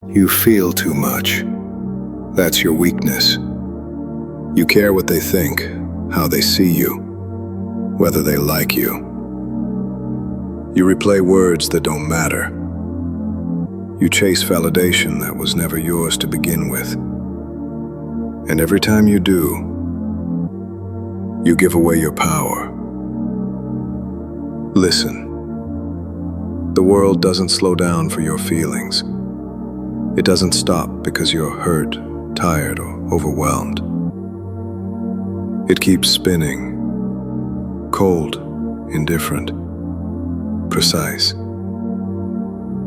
You feel too much. That's your weakness. You care what they think, how they see you, whether they like you. You replay words that don't matter. You chase validation that was never yours to begin with. And every time you do, you give away your power. Listen. The world doesn't slow down for your feelings. It doesn't stop because you're hurt, tired, or overwhelmed. It keeps spinning, cold, indifferent, precise.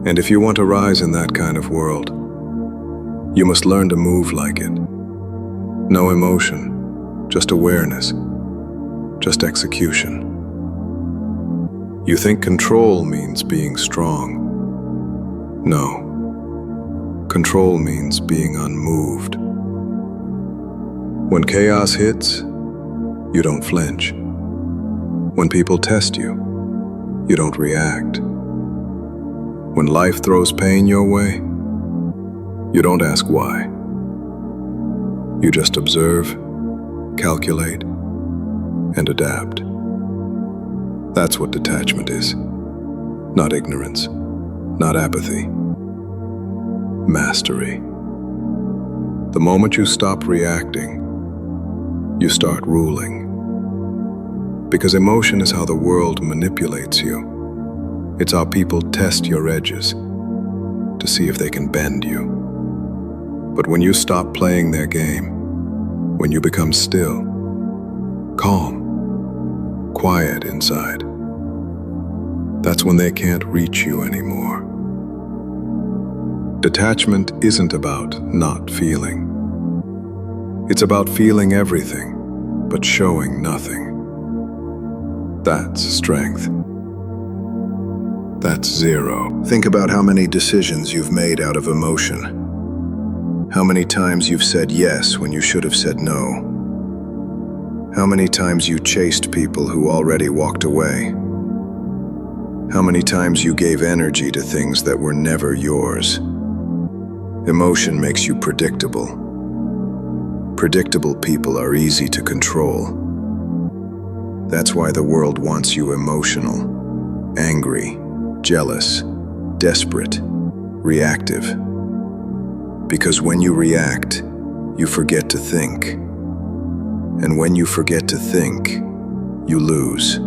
And if you want to rise in that kind of world, you must learn to move like it. No emotion, just awareness, just execution. You think control means being strong. No. Control means being unmoved. When chaos hits, you don't flinch. When people test you, you don't react. When life throws pain your way, you don't ask why. You just observe, calculate, and adapt. That's what detachment is. Not ignorance, not apathy. Mastery. The moment you stop reacting, you start ruling. Because emotion is how the world manipulates you. It's how people test your edges to see if they can bend you. But when you stop playing their game, when you become still, calm, quiet inside, that's when they can't reach you anymore. Detachment isn't about not feeling. It's about feeling everything, but showing nothing. That's strength. That's zero. Think about how many decisions you've made out of emotion. How many times you've said yes when you should have said no. How many times you chased people who already walked away. How many times you gave energy to things that were never yours. Emotion makes you predictable. Predictable people are easy to control. That's why the world wants you emotional, angry, jealous, desperate, reactive. Because when you react, you forget to think. And when you forget to think, you lose.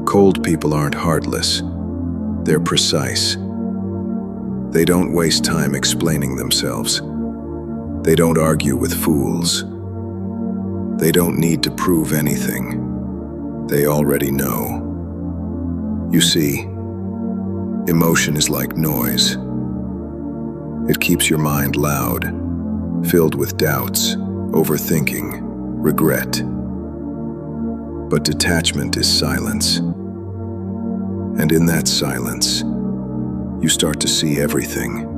Cold people aren't heartless. They're precise. They don't waste time explaining themselves. They don't argue with fools. They don't need to prove anything. They already know. You see, emotion is like noise. It keeps your mind loud, filled with doubts, overthinking, regret. But detachment is silence. And in that silence, you start to see everything.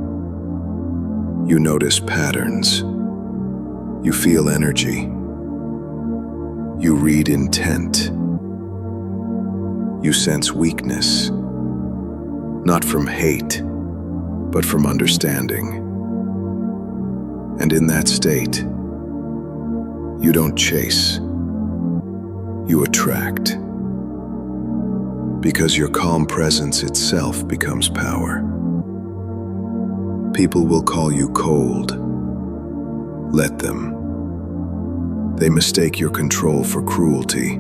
You notice patterns. You feel energy. You read intent. You sense weakness, not from hate, but from understanding. And in that state, you don't chase. You attract. Because your calm presence itself becomes power. People will call you cold. Let them. They mistake your control for cruelty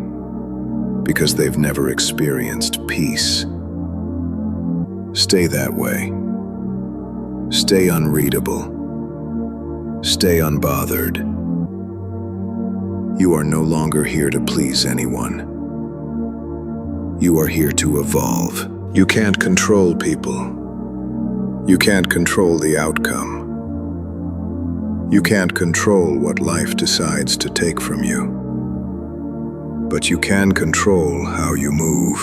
because they've never experienced peace. Stay that way. Stay unreadable. Stay unbothered. You are no longer here to please anyone. You are here to evolve. You can't control people. You can't control the outcome. You can't control what life decides to take from you. But you can control how you move,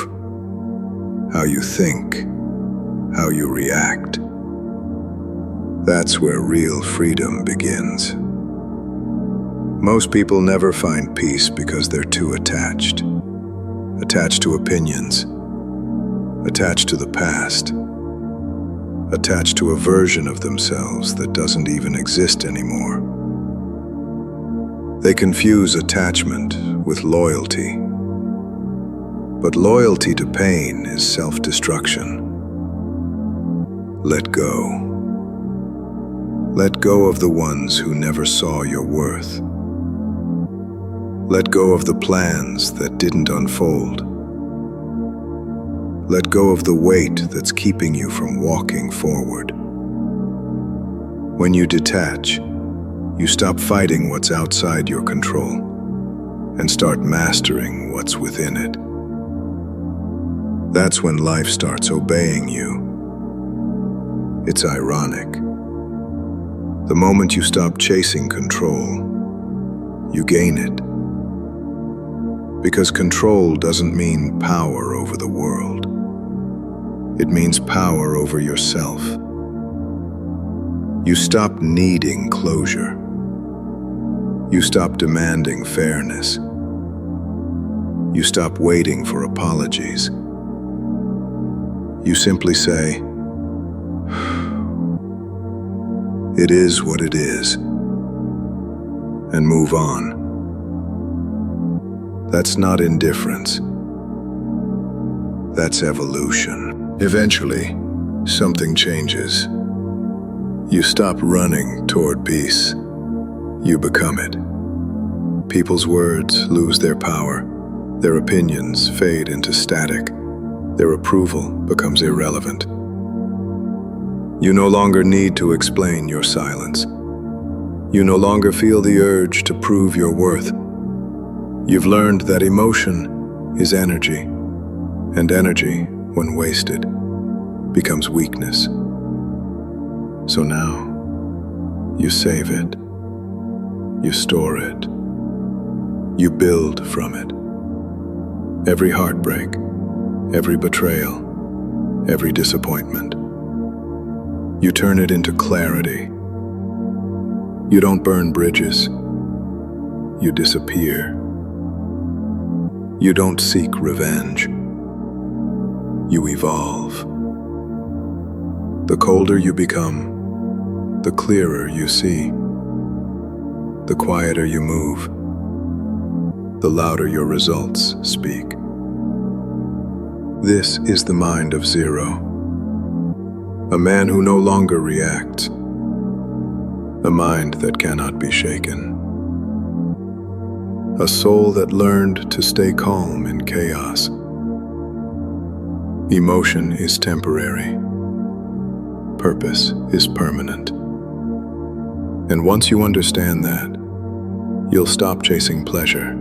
how you think, how you react. That's where real freedom begins. Most people never find peace because they're too attached. Attached to opinions, attached to the past, attached to a version of themselves that doesn't even exist anymore. They confuse attachment with loyalty. But loyalty to pain is self-destruction. Let go. Let go of the ones who never saw your worth. Let go of the plans that didn't unfold. Let go of the weight that's keeping you from walking forward. When you detach, you stop fighting what's outside your control and start mastering what's within it. That's when life starts obeying you. It's ironic. The moment you stop chasing control, you gain it. Because control doesn't mean power over the world. It means power over yourself. You stop needing closure. You stop demanding fairness. You stop waiting for apologies. You simply say, "It is what it is," and move on. That's not indifference. That's evolution. Eventually, something changes. You stop running toward peace. You become it. People's words lose their power. Their opinions fade into static. Their approval becomes irrelevant. You no longer need to explain your silence. You no longer feel the urge to prove your worth. You've learned that emotion is energy, and energy, when wasted, becomes weakness. So now, you save it. You store it. You build from it. Every heartbreak, every betrayal, every disappointment. You turn it into clarity. You don't burn bridges. You disappear. You don't seek revenge. You evolve. The colder you become, the clearer you see. The quieter you move, the louder your results speak. This is the mind of Zero, a man who no longer reacts, a mind that cannot be shaken, a soul that learned to stay calm in chaos. Emotion is temporary. Purpose is permanent. And once you understand that, you'll stop chasing pleasure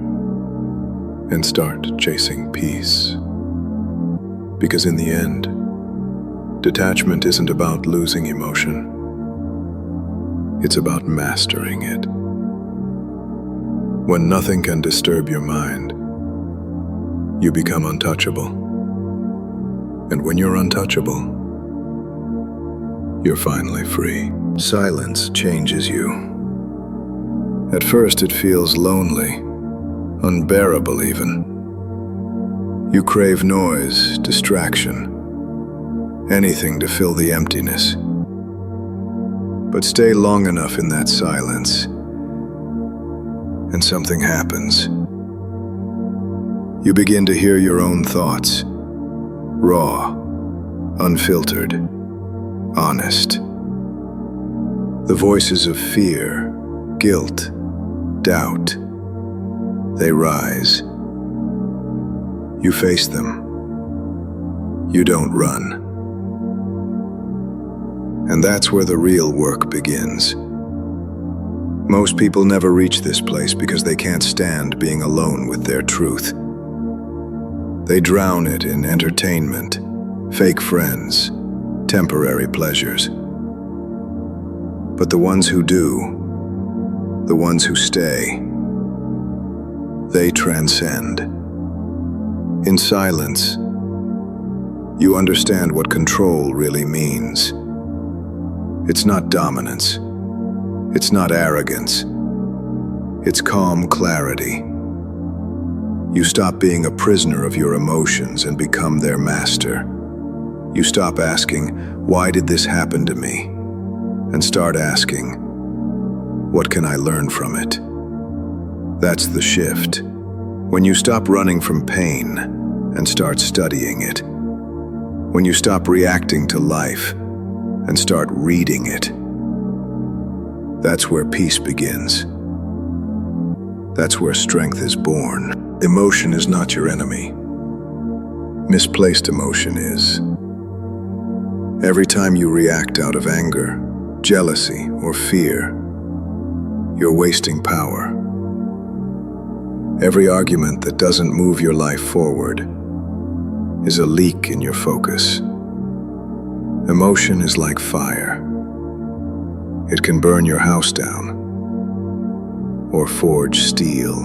and start chasing peace. Because in the end, detachment isn't about losing emotion. It's about mastering it. When nothing can disturb your mind, you become untouchable. And when you're untouchable, you're finally free. Silence changes you. At first it feels lonely, unbearable even. You crave noise, distraction, anything to fill the emptiness. But stay long enough in that silence, and something happens. You begin to hear your own thoughts, raw, unfiltered, honest. The voices of fear, guilt, doubt, they rise. You face them. You don't run. And that's where the real work begins. Most people never reach this place because they can't stand being alone with their truth. They drown it in entertainment, fake friends, temporary pleasures. But the ones who do, the ones who stay, they transcend. In silence, you understand what control really means. It's not dominance. It's not arrogance. It's calm clarity. You stop being a prisoner of your emotions and become their master. You stop asking, "Why did this happen to me?" and start asking, "What can I learn from it?" That's the shift. When you stop running from pain and start studying it. When you stop reacting to life and start reading it. That's where peace begins. That's where strength is born. Emotion is not your enemy. Misplaced emotion is. Every time you react out of anger, jealousy, or fear, you're wasting power. Every argument that doesn't move your life forward is a leak in your focus. Emotion is like fire. It can burn your house down or forge steel.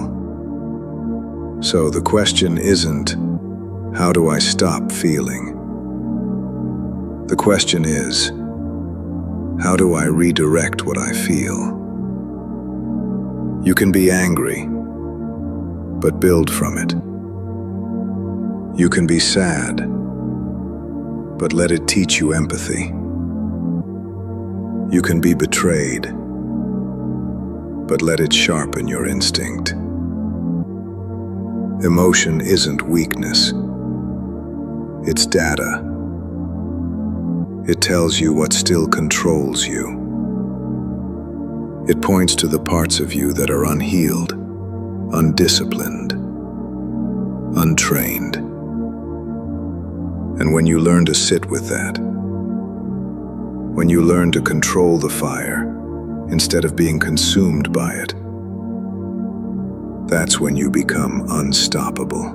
So the question isn't, how do I stop feeling? The question is, how do I redirect what I feel? You can be angry, but build from it. You can be sad, but let it teach you empathy. You can be betrayed, but let it sharpen your instinct. Emotion isn't weakness. It's data. It tells you what still controls you. It points to the parts of you that are unhealed, undisciplined, untrained. And when you learn to sit with that, when you learn to control the fire instead of being consumed by it, that's when you become unstoppable.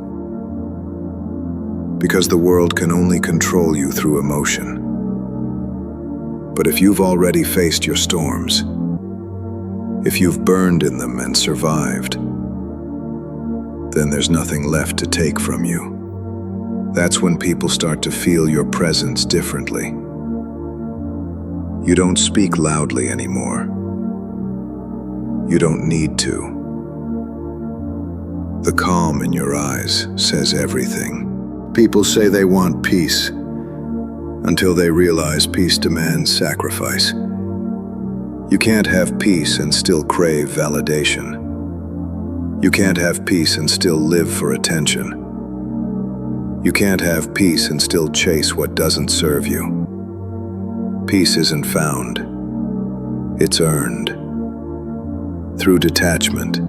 Because the world can only control you through emotion. But if you've already faced your storms, if you've burned in them and survived, then there's nothing left to take from you. That's when people start to feel your presence differently. You don't speak loudly anymore. You don't need to. The calm in your eyes says everything. People say they want peace until they realize peace demands sacrifice. You can't have peace and still crave validation. You can't have peace and still live for attention. You can't have peace and still chase what doesn't serve you. Peace isn't found. It's earned. Through detachment,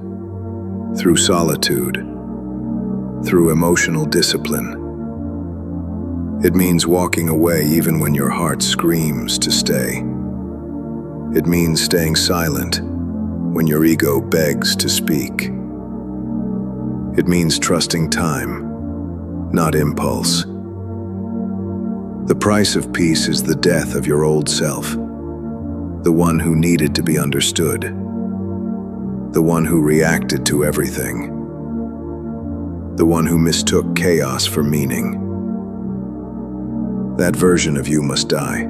through solitude, through emotional discipline. It means walking away even when your heart screams to stay. It means staying silent when your ego begs to speak. It means trusting time, not impulse. The price of peace is the death of your old self, the one who needed to be understood, the one who reacted to everything, the one who mistook chaos for meaning. That version of you must die,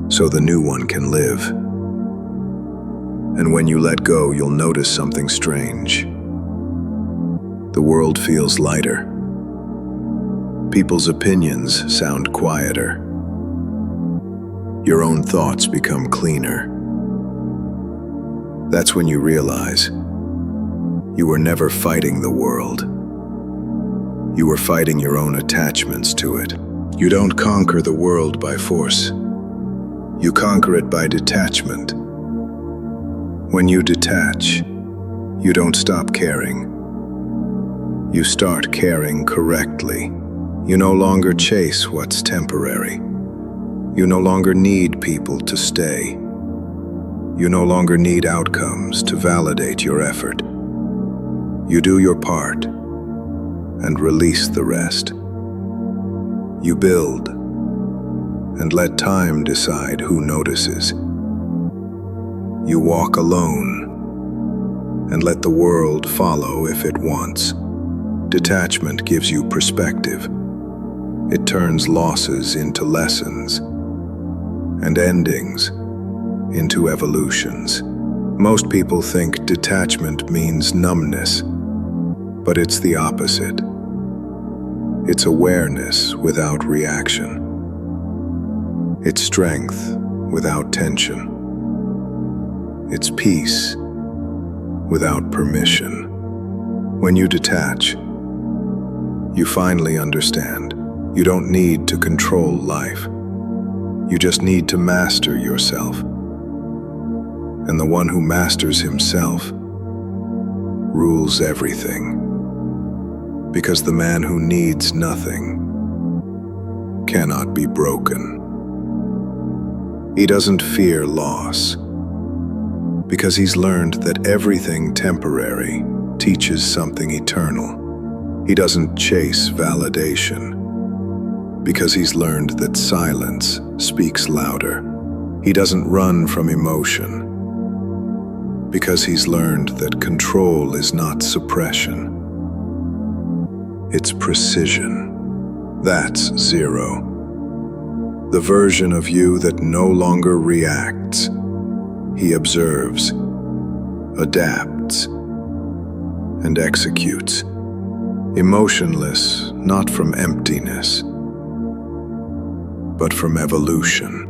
so the new one can live. And when you let go, you'll notice something strange. The world feels lighter. People's opinions sound quieter. Your own thoughts become cleaner. That's when you realize you were never fighting the world. You were fighting your own attachments to it. You don't conquer the world by force. You conquer it by detachment. When you detach, you don't stop caring. You start caring correctly. You no longer chase what's temporary. You no longer need people to stay. You no longer need outcomes to validate your effort. You do your part and release the rest. You build and let time decide who notices. You walk alone and let the world follow if it wants. Detachment gives you perspective. It turns losses into lessons and endings into evolutions. Most people think detachment means numbness, but it's the opposite. It's awareness without reaction. It's strength without tension. It's peace without permission. When you detach, you finally understand. You don't need to control life. You just need to master yourself. And the one who masters himself rules everything. Because the man who needs nothing cannot be broken. He doesn't fear loss, because he's learned that everything temporary teaches something eternal. He doesn't chase validation, because he's learned that silence speaks louder. He doesn't run from emotion, because he's learned that control is not suppression. It's precision. That's zero. The version of you that no longer reacts. He observes, adapts, and executes. Emotionless, not from emptiness, but from evolution.